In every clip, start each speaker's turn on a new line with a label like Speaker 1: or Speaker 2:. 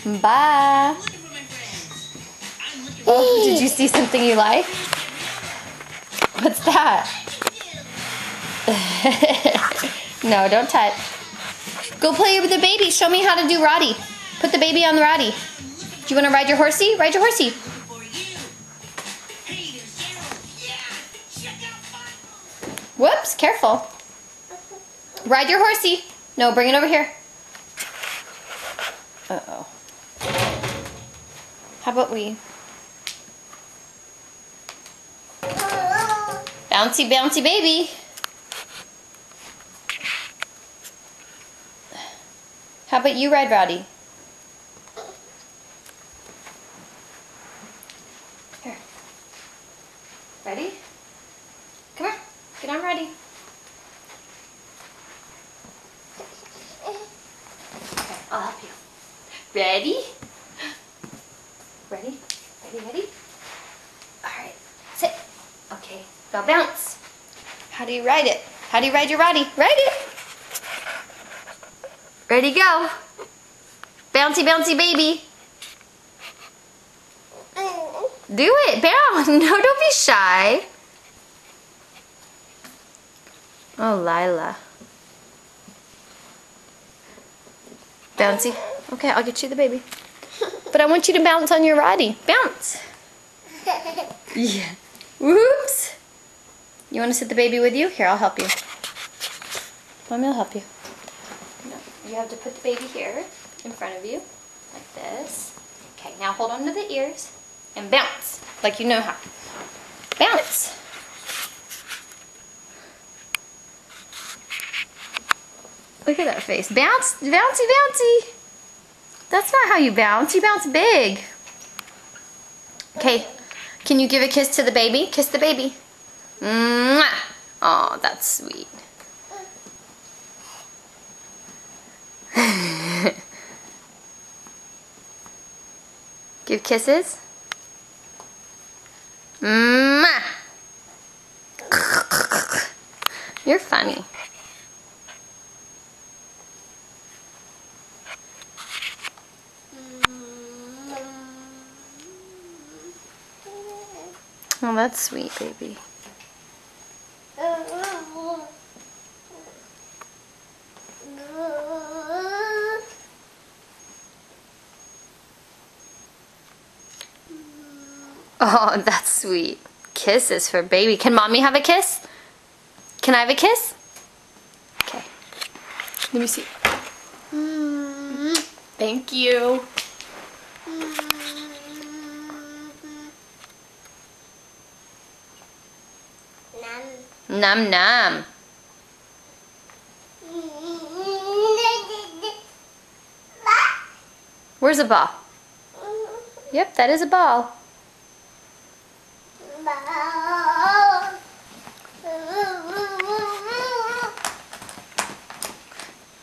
Speaker 1: Bye. Oh, did you see something you like? What's that? No, don't touch. Go play with the baby. Show me how to do Roddy. Put the baby on the Roddy. Do you want to ride your horsey? Ride your horsey. Whoops, careful. Ride your horsey. No, bring it over here. Uh-oh. How about we... Bouncy, bouncy baby. How about you ride Roddy? Here. Ready? Come here. Get on Roddy. Okay, I'll help you. Ready? Ready? Ready, ready? Alright, sit. Okay, now bounce. How do you ride it? How do you ride your Roddy? Ride it! Ready, go. Bouncy, bouncy baby. Do it, bounce. No, don't be shy. Oh, Lila. Bouncy. Okay, I'll get you the baby. But I want you to bounce on your Roddy. Bounce. Yeah. Whoops. You want to sit the baby with you? Here, I'll help you. Mommy will help you. No, you have to put the baby here in front of you, like this. Okay, now hold on to the ears and bounce, like you know how. Bounce. Look at that face. Bounce, bouncy, bouncy. That's not how you bounce. You bounce big. Okay, can you give a kiss to the baby? Kiss the baby. Mwah. Oh, that's sweet. Give kisses. Mwah. You're funny. Oh, that's sweet, baby. Oh, that's sweet. Kisses for baby. Can mommy have a kiss? Can I have a kiss? Okay. Let me see. Thank you. Num num. Where's a ball? Yep, that is a ball.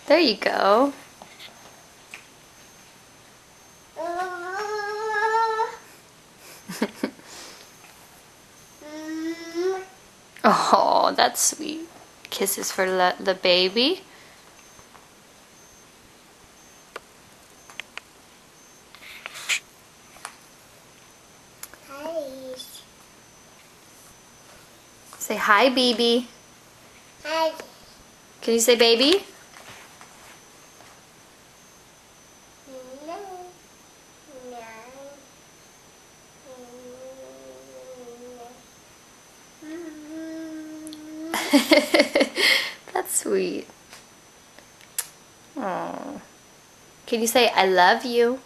Speaker 1: There you go. Oh, that's sweet. Kisses for the baby.
Speaker 2: Hi.
Speaker 1: Say hi, baby.
Speaker 2: Hi.
Speaker 1: Can you say baby?
Speaker 2: No.
Speaker 1: That's sweet. Aww. Can you say I love you?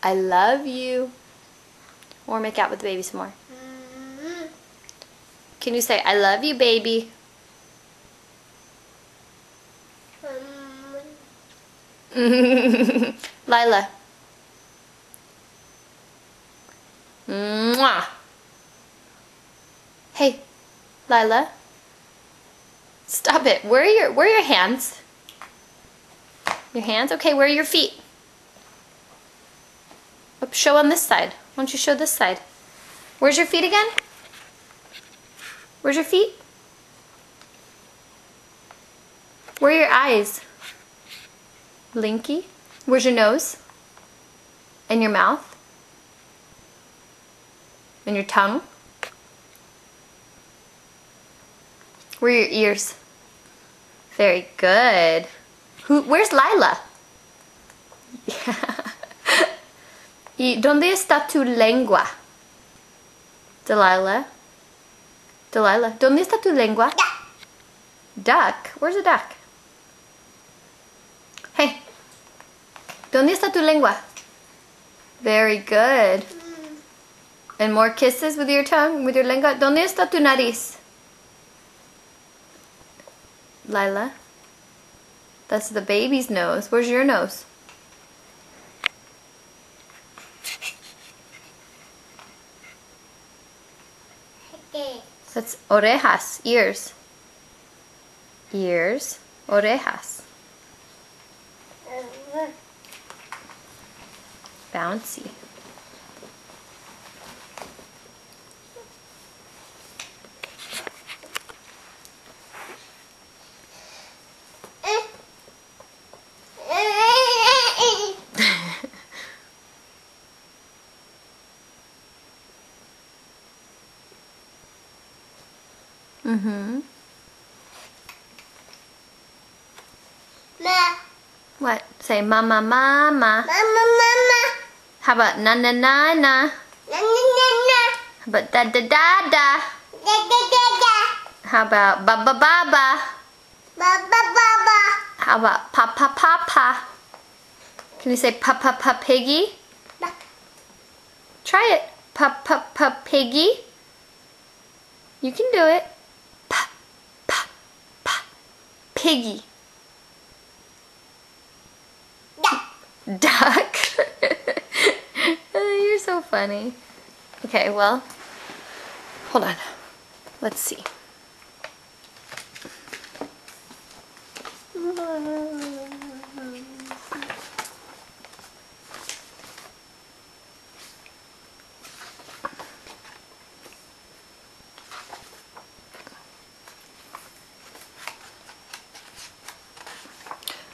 Speaker 1: I love you. Or make out with the baby some more. Can you say I love you, baby? Lila. Mwah. Hey, Lila. Stop it. Where are your hands? Your hands? Okay, where are your feet? Oops, show on this side. Why don't you show this side? Where's your feet again? Where's your feet? Where are your eyes? Blinky. Where's your nose? And your mouth? And your tongue? Where are your ears? Very good. Where's Lila? ¿Y dónde está tu lengua? Delilah? Delilah, ¿dónde está tu lengua? Duck? Where's a duck? Hey, ¿dónde está tu lengua? Very good. And more kisses with your tongue, with your lengua. ¿Dónde está tu nariz? Lila? That's the baby's nose. Where's your nose? That's orejas, ears. Ears, orejas. Bouncy. Mm-hmm.
Speaker 2: Ma.
Speaker 1: What? Say mama, mama.
Speaker 2: Mama, mama.
Speaker 1: How about na na na na?
Speaker 2: Na, na, na, na.
Speaker 1: How about da da da da?
Speaker 2: Da, da, da, da.
Speaker 1: How about ba ba ba ba?
Speaker 2: Ba, ba, ba, ba.
Speaker 1: How about pa pa pa pa? Can you say pa pa pa piggy?
Speaker 2: Ba.
Speaker 1: Try it. Pa pa pa piggy. You can do it. Pa pa pa piggy. Duck. Oh, you're so funny. Okay, well, hold on. Let's see.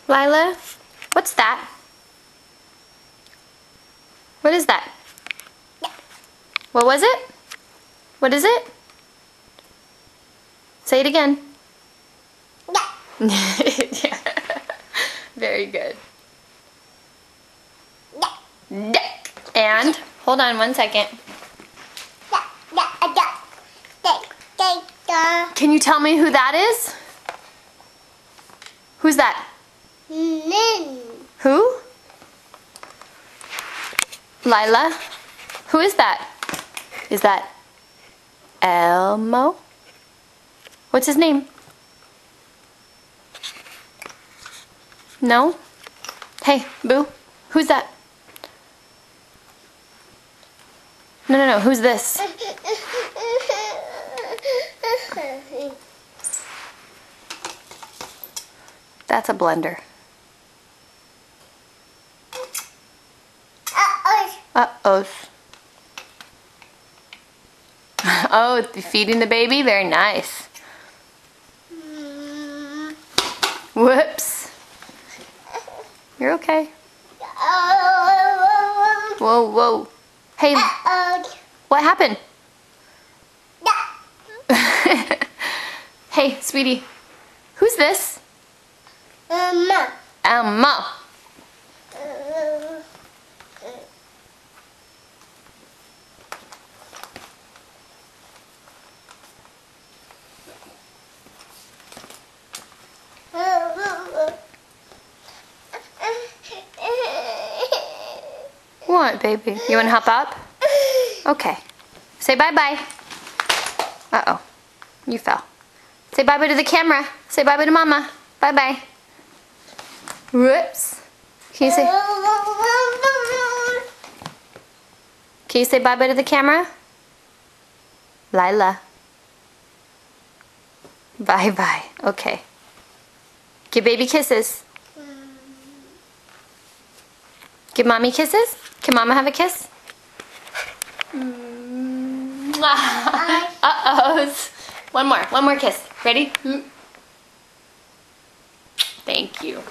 Speaker 1: Lila, what's that? What is that? What was it? What is it? Say it again. Yeah. Very good. And, hold on 1 second. Can you tell me who that is? Who's that? Who? Lila? Who is that? Is that Elmo? What's his name? No? Hey, Boo. Who's that? No, no, no. Who's this? That's a blender. Uh-oh. Oh, feeding the baby? Very nice. Whoops. You're okay. Whoa, whoa. Hey, what happened? Hey, sweetie. Who's this? Elmo. What, baby? You want to hop up? Okay. Say bye-bye. Uh-oh. You fell. Say bye-bye to the camera. Say bye-bye to Mama. Bye-bye. Whoops. Can you say bye-bye to the camera? Lila. Bye-bye. Okay. Give baby kisses. Give Mommy kisses. Can Mama have a kiss? Uh-oh. One more kiss. Ready? Thank you.